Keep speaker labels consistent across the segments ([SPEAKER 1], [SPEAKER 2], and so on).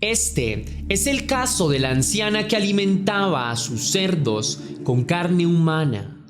[SPEAKER 1] Este es el caso de la anciana que alimentaba a sus cerdos con carne humana.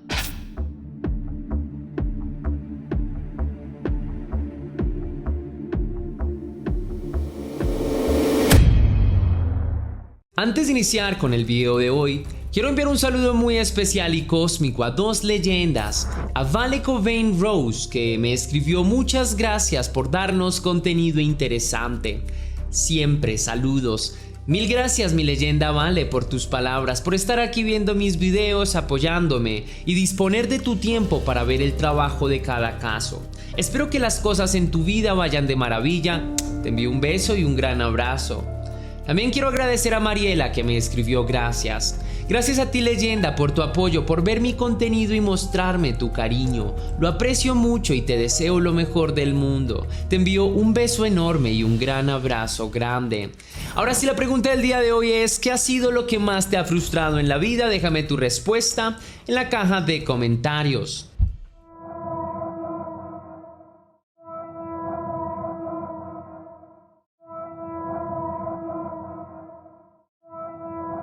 [SPEAKER 1] Antes de iniciar con el video de hoy, quiero enviar un saludo muy especial y cósmico a dos leyendas, a Vale Cobain Rose, que me escribió muchas gracias por darnos contenido interesante. Siempre saludos. Mil gracias, mi leyenda Vale, por tus palabras, por estar aquí viendo mis videos, apoyándome y disponer de tu tiempo para ver el trabajo de cada caso. Espero que las cosas en tu vida vayan de maravilla. Te envío un beso y un gran abrazo. También quiero agradecer a Mariela, que me escribió gracias. Gracias a ti, leyenda, por tu apoyo, por ver mi contenido y mostrarme tu cariño. Lo aprecio mucho y te deseo lo mejor del mundo. Te envío un beso enorme y un gran abrazo grande. Ahora sí, la pregunta del día de hoy es: ¿qué ha sido lo que más te ha frustrado en la vida? Déjame tu respuesta en la caja de comentarios.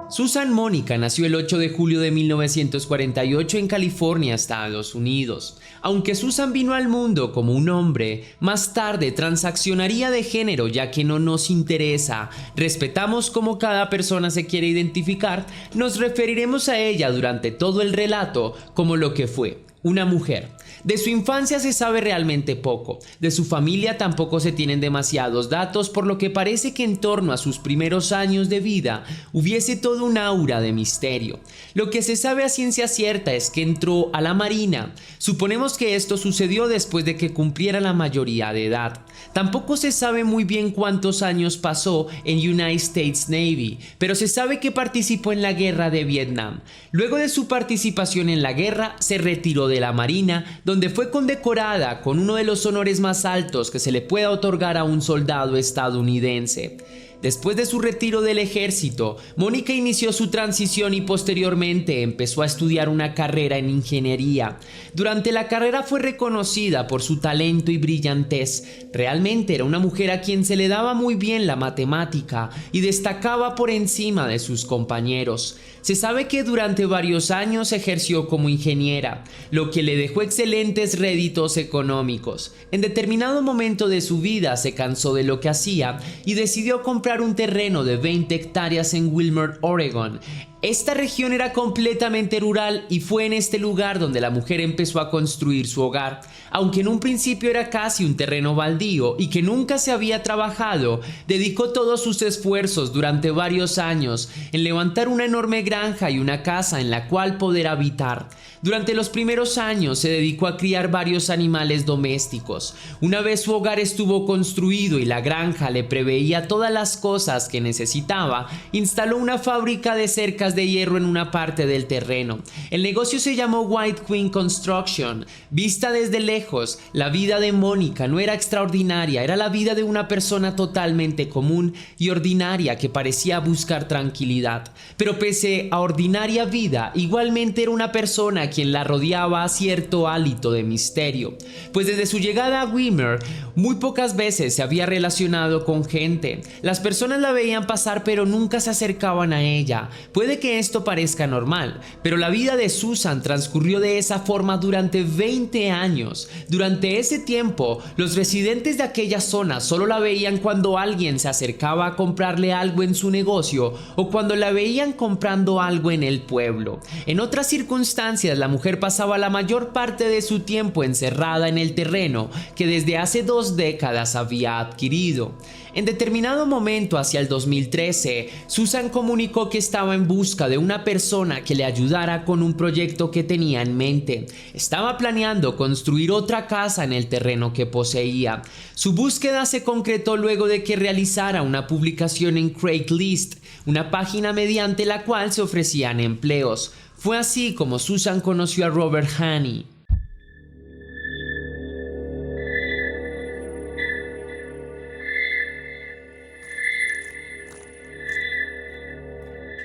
[SPEAKER 1] Susan Mónica nació el 8 de julio de 1948 en California, Estados Unidos. Aunque Susan vino al mundo como un hombre, más tarde transaccionaría de género, ya que no nos interesa. Respetamos cómo cada persona se quiere identificar. Nos referiremos a ella durante todo el relato como lo que fue: una mujer. De su infancia se sabe realmente poco, de su familia tampoco se tienen demasiados datos, por lo que parece que en torno a sus primeros años de vida hubiese todo un aura de misterio. Lo que se sabe a ciencia cierta es que entró a la Marina. Suponemos que esto sucedió después de que cumpliera la mayoría de edad. Tampoco se sabe muy bien cuántos años pasó en United States Navy, pero se sabe que participó en la guerra de Vietnam. Luego de su participación en la guerra, se retiró de la Marina, donde fue condecorada con uno de los honores más altos que se le pueda otorgar a un soldado estadounidense. Después de su retiro del ejército, Mónica inició su transición y posteriormente empezó a estudiar una carrera en ingeniería. Durante la carrera fue reconocida por su talento y brillantez. Realmente era una mujer a quien se le daba muy bien la matemática y destacaba por encima de sus compañeros. Se sabe que durante varios años ejerció como ingeniera, lo que le dejó excelentes réditos económicos. En determinado momento de su vida se cansó de lo que hacía y decidió comprar un terreno de 20 hectáreas en Wilmer, Oregon. Esta región era completamente rural y fue en este lugar donde la mujer empezó a construir su hogar. Aunque en un principio era casi un terreno baldío y que nunca se había trabajado, dedicó todos sus esfuerzos durante varios años en levantar una enorme granja y una casa en la cual poder habitar. Durante los primeros años se dedicó a criar varios animales domésticos. Una vez su hogar estuvo construido y la granja le preveía todas las cosas que necesitaba, instaló una fábrica de cercas de hierro en una parte del terreno. El negocio se llamó White Queen Construction. Vista desde lejos, la vida de Mónica no era extraordinaria, era la vida de una persona totalmente común y ordinaria que parecía buscar tranquilidad. Pero pese a ordinaria vida, igualmente era una persona a quien la rodeaba cierto hálito de misterio, pues desde su llegada a Wilmer muy pocas veces se había relacionado con gente. Las personas la veían pasar pero nunca se acercaban a ella. Puede que esto parezca normal, pero la vida de Susan transcurrió de esa forma durante 20 años. Durante ese tiempo, los residentes de aquella zona solo la veían cuando alguien se acercaba a comprarle algo en su negocio o cuando la veían comprando algo en el pueblo. En otras circunstancias, la mujer pasaba la mayor parte de su tiempo encerrada en el terreno que desde hace 2 décadas había adquirido. En determinado momento, hacia el 2013, Susan comunicó que estaba en busca de una persona que le ayudara con un proyecto que tenía en mente. Estaba planeando construir otra casa en el terreno que poseía. Su búsqueda se concretó luego de que realizara una publicación en Craigslist, una página mediante la cual se ofrecían empleos. Fue así como Susan conoció a Robert Haney.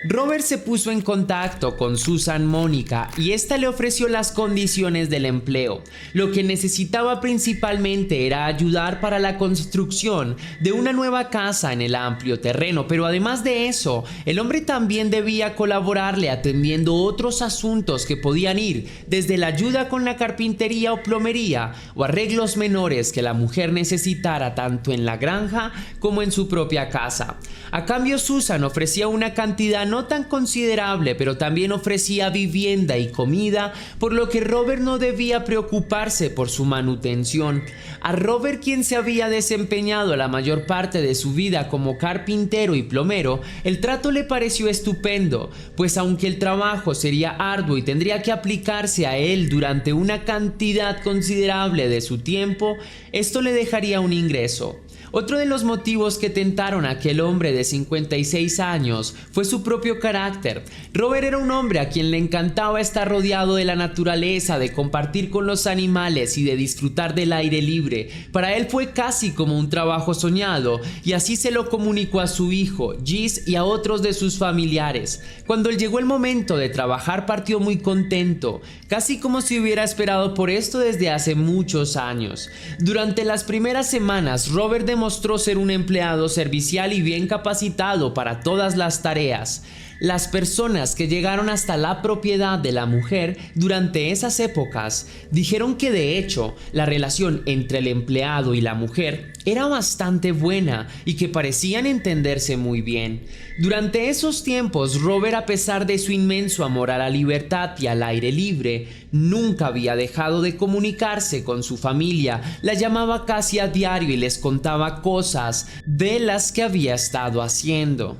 [SPEAKER 1] Robert se puso en contacto con Susan Mónica y esta le ofreció las condiciones del empleo. Lo que necesitaba principalmente era ayudar para la construcción de una nueva casa en el amplio terreno, pero además de eso, el hombre también debía colaborarle atendiendo otros asuntos que podían ir desde la ayuda con la carpintería o plomería o arreglos menores que la mujer necesitara tanto en la granja como en su propia casa. A cambio, Susan ofrecía una cantidad no tan considerable, pero también ofrecía vivienda y comida, por lo que Robert no debía preocuparse por su manutención. A Robert, quien se había desempeñado la mayor parte de su vida como carpintero y plomero, el trato le pareció estupendo, pues aunque el trabajo sería arduo y tendría que aplicarse a él durante una cantidad considerable de su tiempo, esto le dejaría un ingreso. Otro de los motivos que tentaron a aquel hombre de 56 años fue su propio carácter. Robert era un hombre a quien le encantaba estar rodeado de la naturaleza, de compartir con los animales y de disfrutar del aire libre. Para él fue casi como un trabajo soñado, y así se lo comunicó a su hijo, Gis, y a otros de sus familiares. Cuando llegó el momento de trabajar, partió muy contento, casi como si hubiera esperado por esto desde hace muchos años. Durante las primeras semanas, Robert demostró ser un empleado servicial y bien capacitado para todas las tareas. Las personas que llegaron hasta la propiedad de la mujer durante esas épocas dijeron que de hecho la relación entre el empleado y la mujer era bastante buena y que parecían entenderse muy bien. Durante esos tiempos, Robert, a pesar de su inmenso amor a la libertad y al aire libre, nunca había dejado de comunicarse con su familia. La llamaba casi a diario y les contaba cosas de las que había estado haciendo.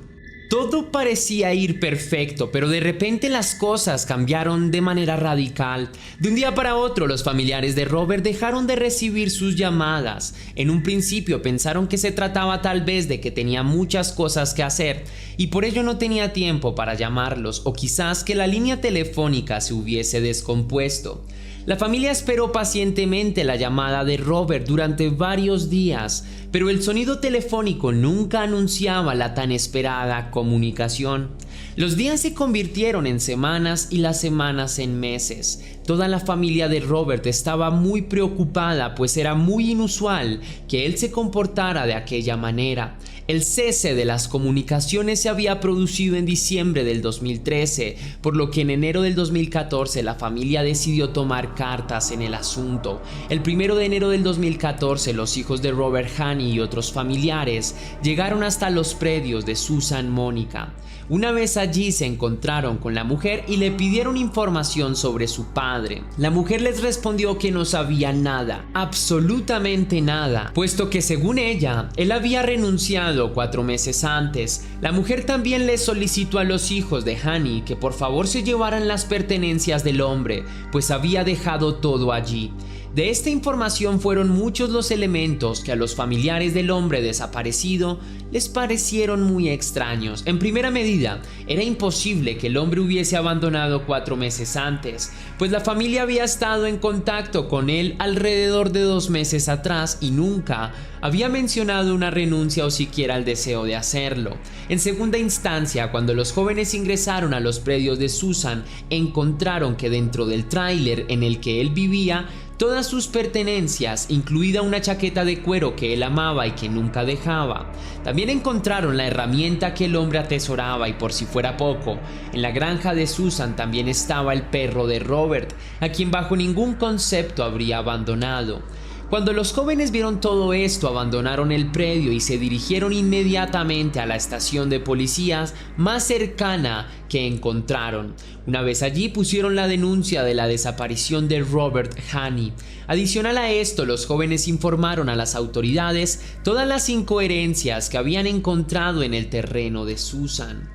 [SPEAKER 1] Todo parecía ir perfecto, pero de repente las cosas cambiaron de manera radical. De un día para otro, los familiares de Robert dejaron de recibir sus llamadas. En un principio pensaron que se trataba tal vez de que tenía muchas cosas que hacer y por ello no tenía tiempo para llamarlos, o quizás que la línea telefónica se hubiese descompuesto. La familia esperó pacientemente la llamada de Robert durante varios días, pero el sonido telefónico nunca anunciaba la tan esperada comunicación. Los días se convirtieron en semanas y las semanas en meses. Toda la familia de Robert estaba muy preocupada, pues era muy inusual que él se comportara de aquella manera. El cese de las comunicaciones se había producido en diciembre del 2013, por lo que en enero del 2014 la familia decidió tomar cartas en el asunto. El 1 de enero del 2014 los hijos de Robert Haney y otros familiares llegaron hasta los predios de Susan Mónica. Una vez allí se encontraron con la mujer y le pidieron información sobre su padre. La mujer les respondió que no sabía nada, absolutamente nada, puesto que según ella, él había renunciado 4 meses antes. La mujer también les solicitó a los hijos de Haney que por favor se llevaran las pertenencias del hombre, pues había dejado todo allí. De esta información fueron muchos los elementos que a los familiares del hombre desaparecido les parecieron muy extraños. En primera medida, era imposible que el hombre hubiese abandonado 4 meses antes, pues la familia había estado en contacto con él alrededor de 2 meses atrás y nunca había mencionado una renuncia o siquiera el deseo de hacerlo. En segunda instancia, cuando los jóvenes ingresaron a los predios de Susan, encontraron que dentro del tráiler en el que él vivía, todas sus pertenencias, incluida una chaqueta de cuero que él amaba y que nunca dejaba. También encontraron la herramienta que el hombre atesoraba y, por si fuera poco, en la granja de Susan también estaba el perro de Robert, a quien bajo ningún concepto habría abandonado. Cuando los jóvenes vieron todo esto, abandonaron el predio y se dirigieron inmediatamente a la estación de policías más cercana que encontraron. Una vez allí, pusieron la denuncia de la desaparición de Robert Haney. Adicional a esto, los jóvenes informaron a las autoridades todas las incoherencias que habían encontrado en el terreno de Susan.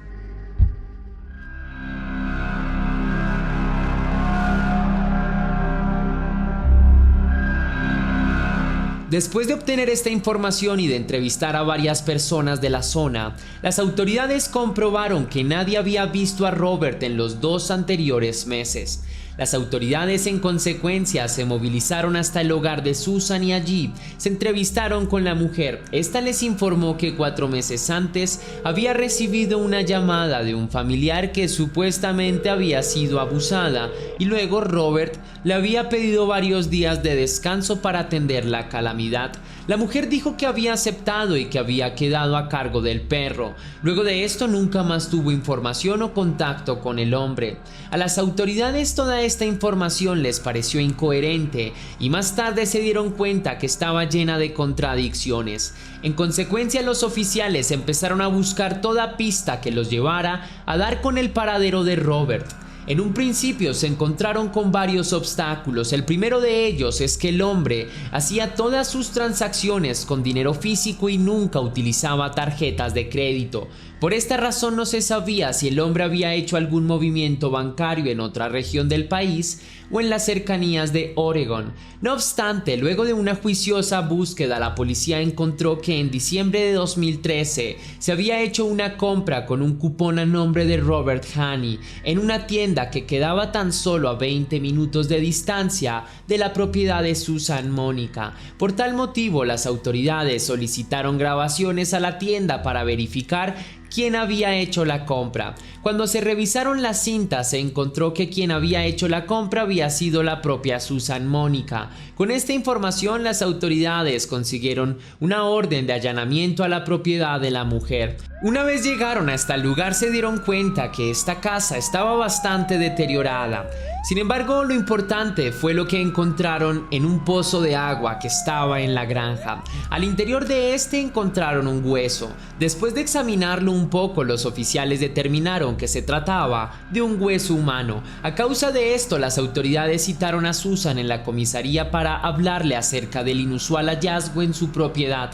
[SPEAKER 1] Después de obtener esta información y de entrevistar a varias personas de la zona, las autoridades comprobaron que nadie había visto a Robert en los 2 anteriores meses. Las autoridades en consecuencia se movilizaron hasta el hogar de Susan y allí se entrevistaron con la mujer. Esta les informó que 4 meses antes había recibido una llamada de un familiar que supuestamente había sido abusada y luego Robert le había pedido varios días de descanso para atender la calamidad. La mujer dijo que había aceptado y que había quedado a cargo del perro. Luego de esto nunca más tuvo información o contacto con el hombre. A las autoridades toda esta información les pareció incoherente y más tarde se dieron cuenta que estaba llena de contradicciones. En consecuencia, los oficiales empezaron a buscar toda pista que los llevara a dar con el paradero de Robert. En un principio se encontraron con varios obstáculos. El primero de ellos es que el hombre hacía todas sus transacciones con dinero físico y nunca utilizaba tarjetas de crédito. Por esta razón no se sabía si el hombre había hecho algún movimiento bancario en otra región del país o en las cercanías de Oregon. No obstante, luego de una juiciosa búsqueda, la policía encontró que en diciembre de 2013 se había hecho una compra con un cupón a nombre de Robert Haney en una tienda que quedaba tan solo a 20 minutos de distancia de la propiedad de Susan Mónica. Por tal motivo, las autoridades solicitaron grabaciones a la tienda para verificar quién había hecho la compra. Cuando se revisaron las cintas, se encontró que quien había hecho la compra había sido la propia Susan Mónica. Con esta información, las autoridades consiguieron una orden de allanamiento a la propiedad de la mujer. Una vez llegaron hasta el lugar, se dieron cuenta que esta casa estaba bastante deteriorada. Sin embargo, lo importante fue lo que encontraron en un pozo de agua que estaba en la granja. Al interior de este encontraron un hueso. Después de examinarlo un poco, los oficiales determinaron que se trataba de un hueso humano. A causa de esto, las autoridades citaron a Susan en la comisaría para hablarle acerca del inusual hallazgo en su propiedad.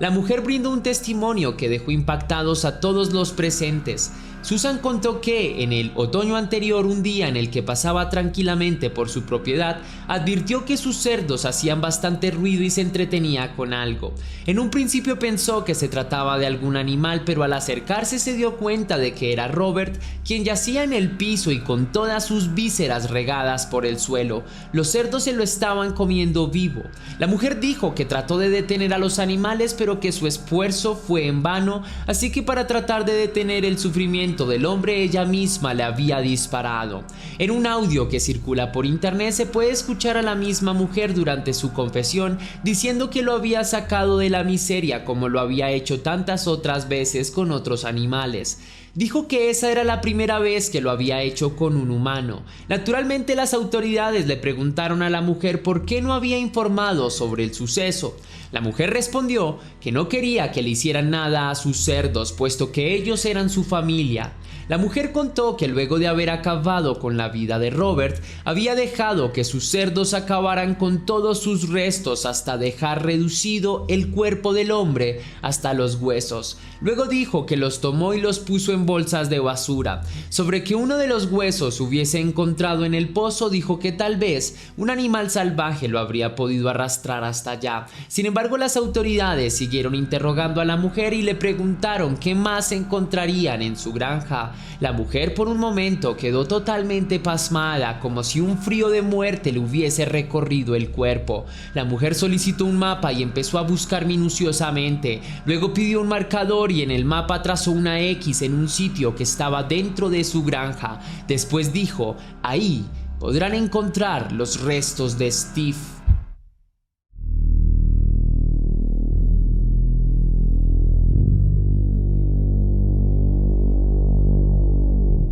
[SPEAKER 1] La mujer brindó un testimonio que dejó impactados a todos los presentes. Susan contó que en el otoño anterior, un día en el que pasaba tranquilamente por su propiedad, advirtió que sus cerdos hacían bastante ruido y se entretenía con algo. En un principio pensó que se trataba de algún animal, pero al acercarse se dio cuenta de que era Robert, quien yacía en el piso y con todas sus vísceras regadas por el suelo. Los cerdos se lo estaban comiendo vivo. La mujer dijo que trató de detener a los animales, pero que su esfuerzo fue en vano, así que para tratar de detener el sufrimiento del hombre, ella misma le había disparado. En un audio que circula por internet se puede escuchar a la misma mujer durante su confesión diciendo que lo había sacado de la miseria como lo había hecho tantas otras veces con otros animales. Dijo que esa era la primera vez que lo había hecho con un humano. Naturalmente, las autoridades le preguntaron a la mujer por qué no había informado sobre el suceso. La mujer respondió que no quería que le hicieran nada a sus cerdos, puesto que ellos eran su familia. La mujer contó que luego de haber acabado con la vida de Robert, había dejado que sus cerdos acabaran con todos sus restos hasta dejar reducido el cuerpo del hombre hasta los huesos. Luego dijo que los tomó y los puso en bolsas de basura. Sobre que uno de los huesos hubiese encontrado en el pozo, dijo que tal vez un animal salvaje lo habría podido arrastrar hasta allá. Sin embargo, las autoridades siguieron interrogando a la mujer y le preguntaron qué más encontrarían en su granja. La mujer por un momento quedó totalmente pasmada, como si un frío de muerte le hubiese recorrido el cuerpo. La mujer solicitó un mapa y empezó a buscar minuciosamente. Luego pidió un marcador y en el mapa trazó una X en un sitio que estaba dentro de su granja. Después dijo: ahí podrán encontrar los restos de Steve.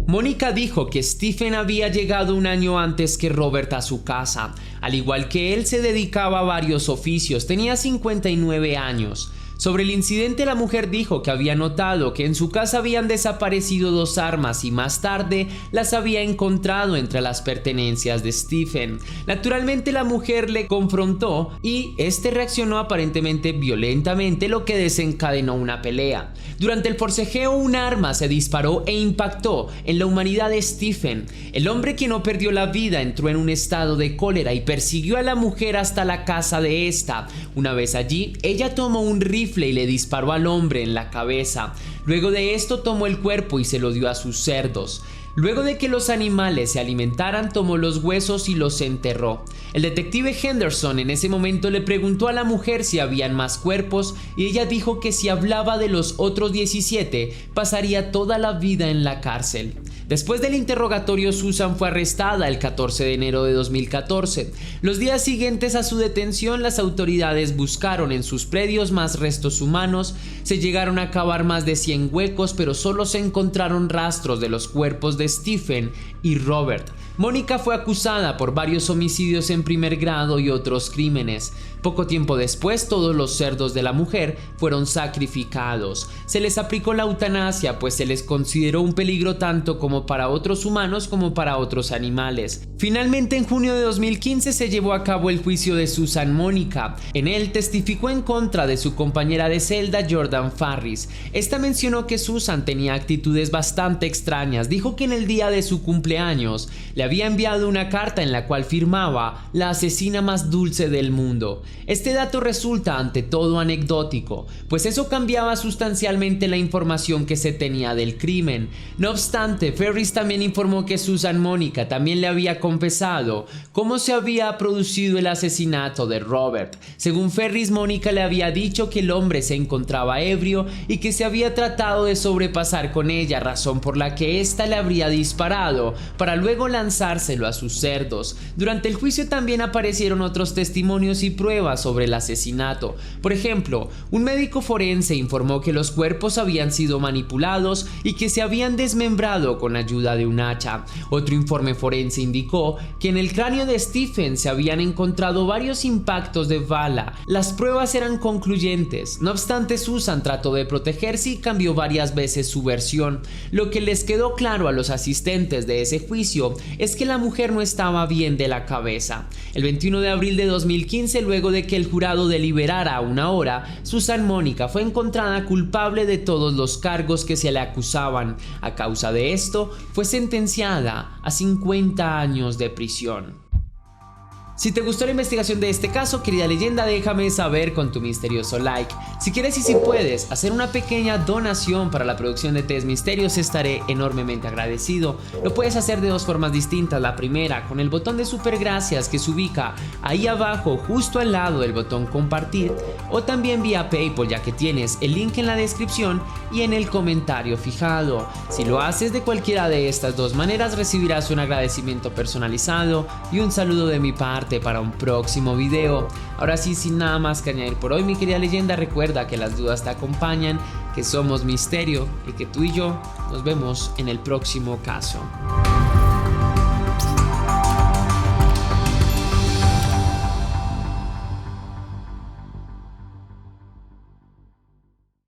[SPEAKER 1] Mónica dijo que Stephen había llegado un año antes que Robert a su casa. Al igual que él, se dedicaba a varios oficios. Tenía 59 años. Sobre el incidente, la mujer dijo que había notado que en su casa habían desaparecido 2 armas y más tarde las había encontrado entre las pertenencias de Stephen. Naturalmente, la mujer le confrontó y este reaccionó aparentemente violentamente, lo que desencadenó una pelea. Durante el forcejeo, un arma se disparó e impactó en la humanidad de Stephen. El hombre, quien no perdió la vida, entró en un estado de cólera y persiguió a la mujer hasta la casa de esta. Una vez allí, ella tomó un rifle y le disparó al hombre en la cabeza. Luego de esto tomó el cuerpo y se lo dio a sus cerdos. Luego de que los animales se alimentaran, tomó los huesos y los enterró. El detective Henderson en ese momento le preguntó a la mujer si habían más cuerpos y ella dijo que si hablaba de los otros 17 pasaría toda la vida en la cárcel. Después del interrogatorio, Susan fue arrestada el 14 de enero de 2014. Los días siguientes a su detención, las autoridades buscaron en sus predios más restos humanos. Se llegaron a cavar más de 100 huecos, pero solo se encontraron rastros de los cuerpos de Stephen y Robert. Mónica fue acusada por varios homicidios en primer grado y otros crímenes. Poco tiempo después, todos los cerdos de la mujer fueron sacrificados. Se les aplicó la eutanasia, pues se les consideró un peligro tanto como para otros humanos como para otros animales. Finalmente, en junio de 2015 se llevó a cabo el juicio de Susan Mónica. En él testificó en contra de su compañera de celda, Jordan Farris. Esta mencionó que Susan tenía actitudes bastante extrañas. Dijo que en el día de su cumpleaños le había enviado una carta en la cual firmaba "la asesina más dulce del mundo". Este dato resulta ante todo anecdótico, pues eso cambiaba sustancialmente la información que se tenía del crimen. No obstante, Farris también informó que Susan Mónica también le había confesado cómo se había producido el asesinato de Robert. Según Farris, Mónica le había dicho que el hombre se encontraba ebrio y que se había tratado de sobrepasar con ella, razón por la que ésta le habría disparado para luego lanzárselo a sus cerdos. Durante el juicio también aparecieron otros testimonios y pruebas sobre el asesinato. Por ejemplo, un médico forense informó que los cuerpos habían sido manipulados y que se habían desmembrado con ayuda de un hacha. Otro informe forense indicó que en el cráneo de Stephen se habían encontrado varios impactos de bala. Las pruebas eran concluyentes. No obstante, Susan trató de protegerse y cambió varias veces su versión. Lo que les quedó claro a los asistentes de ese juicio es que la mujer no estaba bien de la cabeza. El 21 de abril de 2015, luego de que el jurado deliberara una hora, Susan Mónica fue encontrada culpable de todos los cargos que se le acusaban. A causa de esto, fue sentenciada a 50 años de prisión. Si te gustó la investigación de este caso, querida leyenda, déjame saber con tu misterioso like. Si quieres y si puedes hacer una pequeña donación para la producción de Test Misterios, estaré enormemente agradecido. Lo puedes hacer de dos formas distintas. La primera, con el botón de super gracias que se ubica ahí abajo, justo al lado del botón compartir, o también vía PayPal, ya que tienes el link en la descripción y en el comentario fijado. Si lo haces de cualquiera de estas dos maneras, recibirás un agradecimiento personalizado y un saludo de mi parte para un próximo video. Ahora sí, sin nada más que añadir por hoy, mi querida leyenda, recuerda que las dudas te acompañan, que somos misterio y que tú y yo nos vemos en el próximo caso.